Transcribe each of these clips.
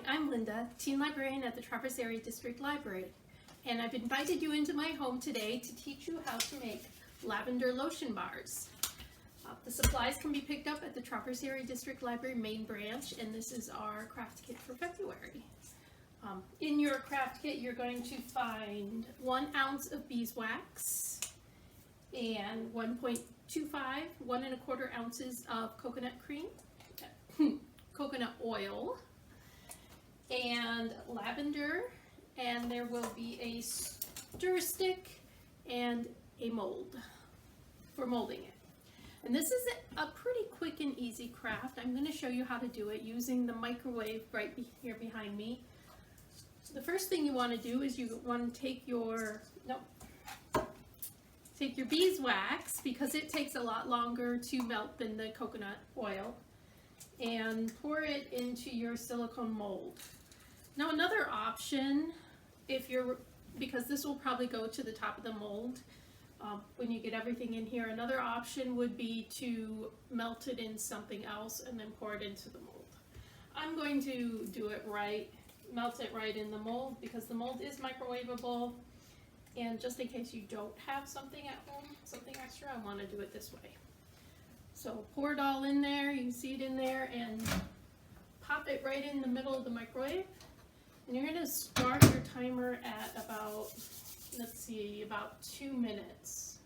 I'm Linda, Teen Librarian at the Traverse Area District Library, and I've invited you into my home today to teach you how to make lavender lotion bars. The supplies can be picked up at the Traverse Area District Library main branch, and this is our craft kit for February. In your craft kit, you're going to find 1 ounce of beeswax and 1.25, 1 1/4 ounces of coconut cream, coconut oil, and lavender, and there will be a Stri Stick and a mold for molding it. And this is a pretty quick and easy craft. I'm going to show you how to do it using the microwave right here behind me. So the first thing you want to do is you want to take your beeswax, because it takes a lot longer to melt than the coconut oil, and pour it into your silicone mold. Now another option, because this will probably go to the top of the mold when you get everything in here, another option would be to melt it in something else and then pour it into the mold. I'm going to do it right, melt it right in the mold, because the mold is microwavable, and just in case you don't have something at home, something extra, I want to do it this way. So pour it all in there, you can see it in there, and pop it right in the middle of the microwave. And you're going to start your timer at about, let's see, about 2 minutes.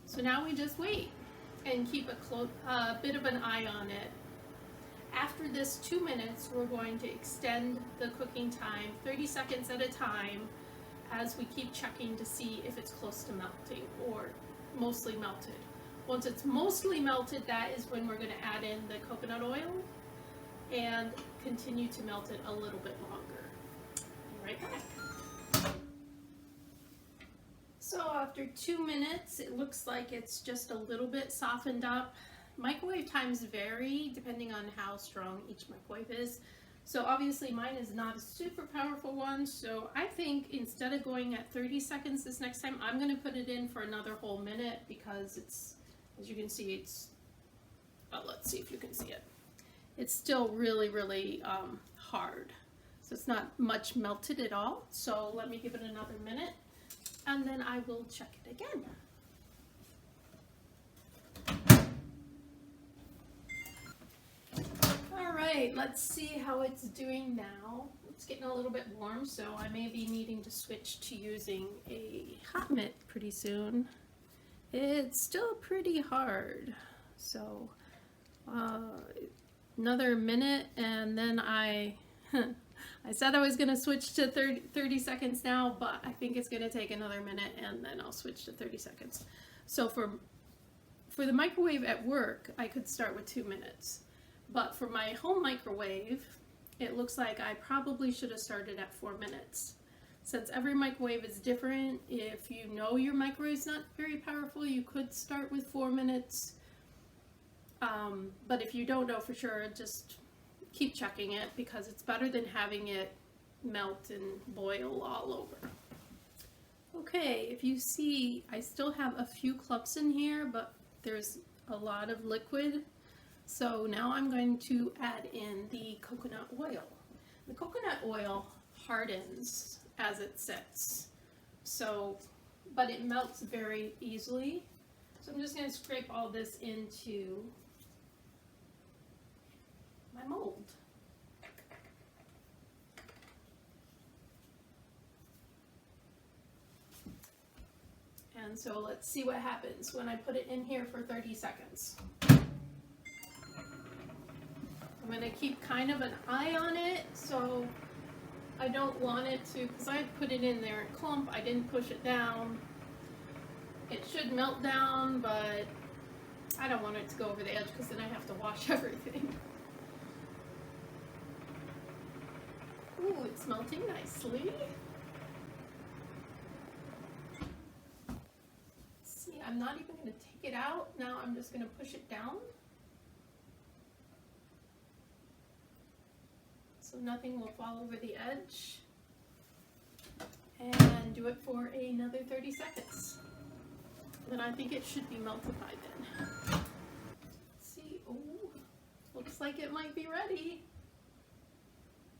So now we just wait and keep a bit of an eye on it. After this 2 minutes, we're going to extend the cooking time 30 seconds at a time as we keep checking to see if it's close to melting or mostly melted. Once it's mostly melted, that is when we're going to add in the coconut oil and continue to melt it a little bit longer. Be right back. So after 2 minutes, it looks like it's just a little bit softened up. Microwave times vary depending on how strong each microwave is. So obviously mine is not a super powerful one, so I think instead of going at 30 seconds this next time, I'm going to put it in for another whole minute, because it's, as you can see, it's, let's see if you can see it. It's still really, really hard. So it's not much melted at all. So let me give it another minute, and then I will check it again. Alright, let's see how it's doing now. It's getting a little bit warm, so I may be needing to switch to using a hot mitt pretty soon. It's still pretty hard, so another minute, and then I said I was going to switch to 30 seconds now, but I think it's going to take another minute, and then I'll switch to 30 seconds. So for the microwave at work, I could start with 2 minutes. But for my home microwave, it looks like I probably should have started at 4 minutes. Since every microwave is different, if you know your microwave is not very powerful, you could start with 4 minutes. But if you don't know for sure, just keep checking it, because it's better than having it melt and boil all over. Okay, if you see, I still have a few clumps in here, but there's a lot of liquid. So now I'm going to add in the coconut oil. The coconut oil hardens as it sits, but it melts very easily. So I'm just going to scrape all this into my mold. And so let's see what happens when I put it in here for 30 seconds. I'm going to keep kind of an eye on it, so I don't want it to, because I put it in there in clump, I didn't push it down. It should melt down, but I don't want it to go over the edge, because then I have to wash everything. Ooh, it's melting nicely. See, I'm not even going to take it out. Now I'm just going to push it down, so nothing will fall over the edge, and do it for another 30 seconds. Then I think it should be melted by then. Looks like it might be ready.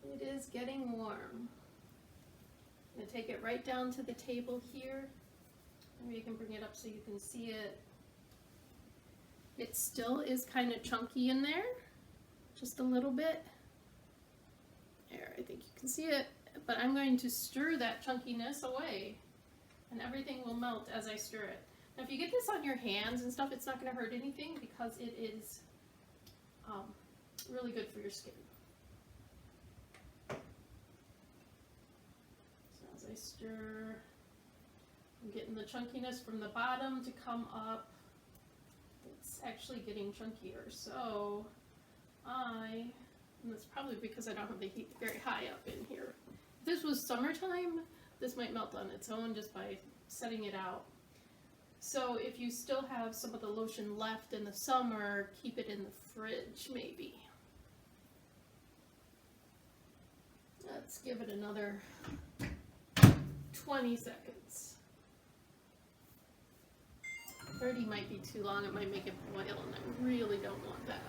It is getting warm. I'm going to take it right down to the table here. Maybe you can bring it up so you can see it. It still is kind of chunky in there, just a little bit. There, I think you can see it, but I'm going to stir that chunkiness away and everything will melt as I stir it. Now if you get this on your hands and stuff, it's not going to hurt anything because it is really good for your skin. So as I stir, I'm getting the chunkiness from the bottom to come up. It's actually getting chunkier, so and that's probably because I don't have the heat very high up in here. If this was summertime, this might melt on its own just by setting it out. So if you still have some of the lotion left in the summer, keep it in the fridge maybe. Let's give it another 20 seconds. 30 might be too long, it might make it boil, and I really don't want that.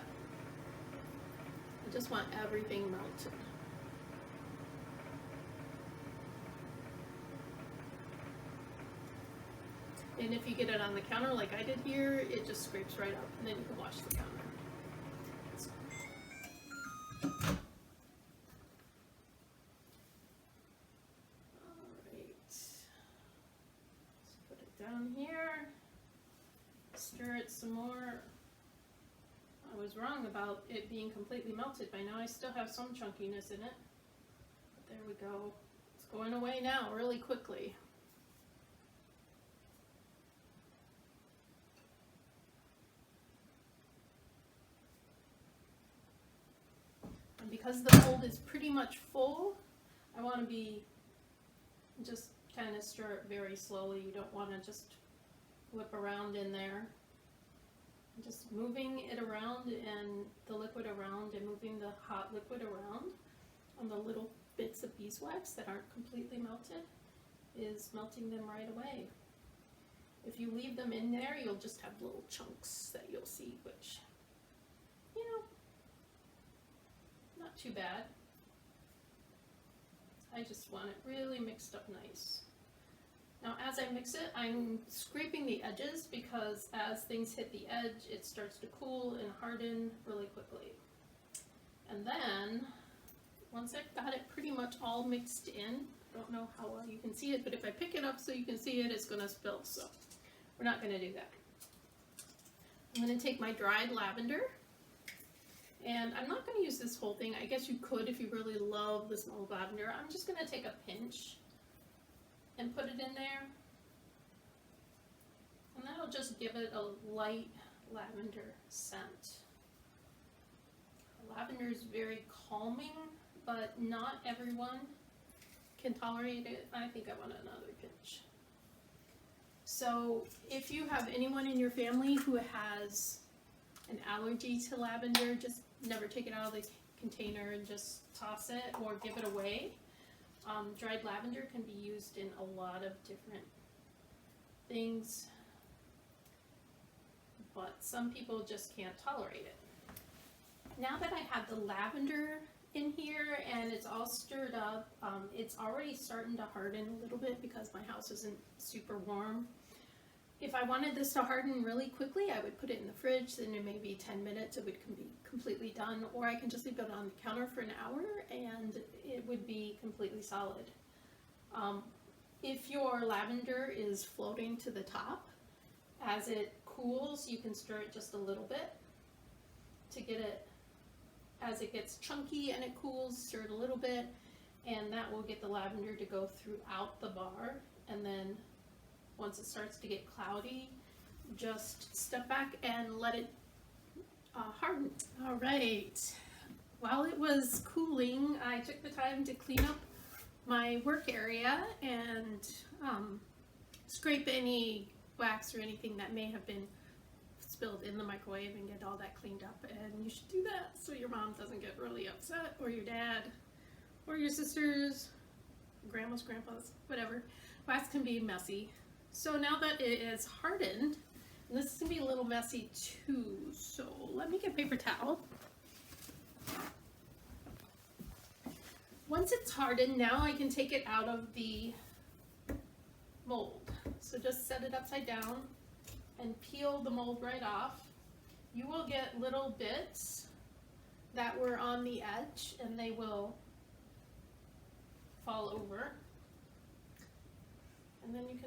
I just want everything melted. And if you get it on the counter like I did here, it just scrapes right up, and then you can wash the counter. Alright, let's put it down here, stir it some more. I was wrong about it being completely melted. By now I still have some chunkiness in it. But there we go. It's going away now really quickly. And because the mold is pretty much full, I want to be just kind of stir it very slowly. You don't want to just whip around in there. Just moving it around and the liquid around and moving the hot liquid around on the little bits of beeswax that aren't completely melted is melting them right away. If you leave them in there, you'll just have little chunks that you'll see, which, you know, not too bad. I just want it really mixed up nice. Now as I mix it, I'm scraping the edges because as things hit the edge, it starts to cool and harden really quickly. And then, once I've got it pretty much all mixed in, I don't know how well you can see it, but if I pick it up so you can see it, it's going to spill, so we're not going to do that. I'm going to take my dried lavender, and I'm not going to use this whole thing. I guess you could if you really love the smell of lavender. I'm just going to take a pinch and put it in there, and that'll just give it a light lavender scent. Lavender is very calming, but not everyone can tolerate it. I think I want another pinch. So if you have anyone in your family who has an allergy to lavender, just never take it out of the container and just toss it or give it away. Dried lavender can be used in a lot of different things, but some people just can't tolerate it. Now that I have the lavender in here and it's all stirred up, it's already starting to harden a little bit because my house isn't super warm. If I wanted this to harden really quickly, I would put it in the fridge, then in maybe 10 minutes it would be completely done, or I can just leave it on the counter for an hour and it would be completely solid. If your lavender is floating to the top, as it cools, you can stir it just a little bit to get it, as it gets chunky and it cools, stir it a little bit, and that will get the lavender to go throughout the bar. And then once it starts to get cloudy, just step back and let it harden. All right, while it was cooling, I took the time to clean up my work area and scrape any wax or anything that may have been spilled in the microwave and get all that cleaned up. And you should do that so your mom doesn't get really upset, or your dad, or your sisters, grandmas, grandpas, whatever. Wax can be messy. So now that it is hardened, and this is going to be a little messy too, so let me get a paper towel Once it's hardened, now I can take it out of the mold. So just set it upside down and peel the mold right off. You will get little bits that were on the edge and they will fall over. And then you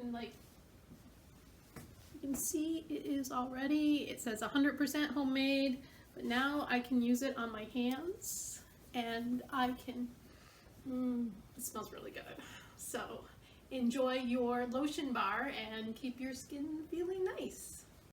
can see it is already, it says 100% homemade, but now I can use it on my hands and I can, it smells really good. So enjoy your lotion bar and keep your skin feeling nice.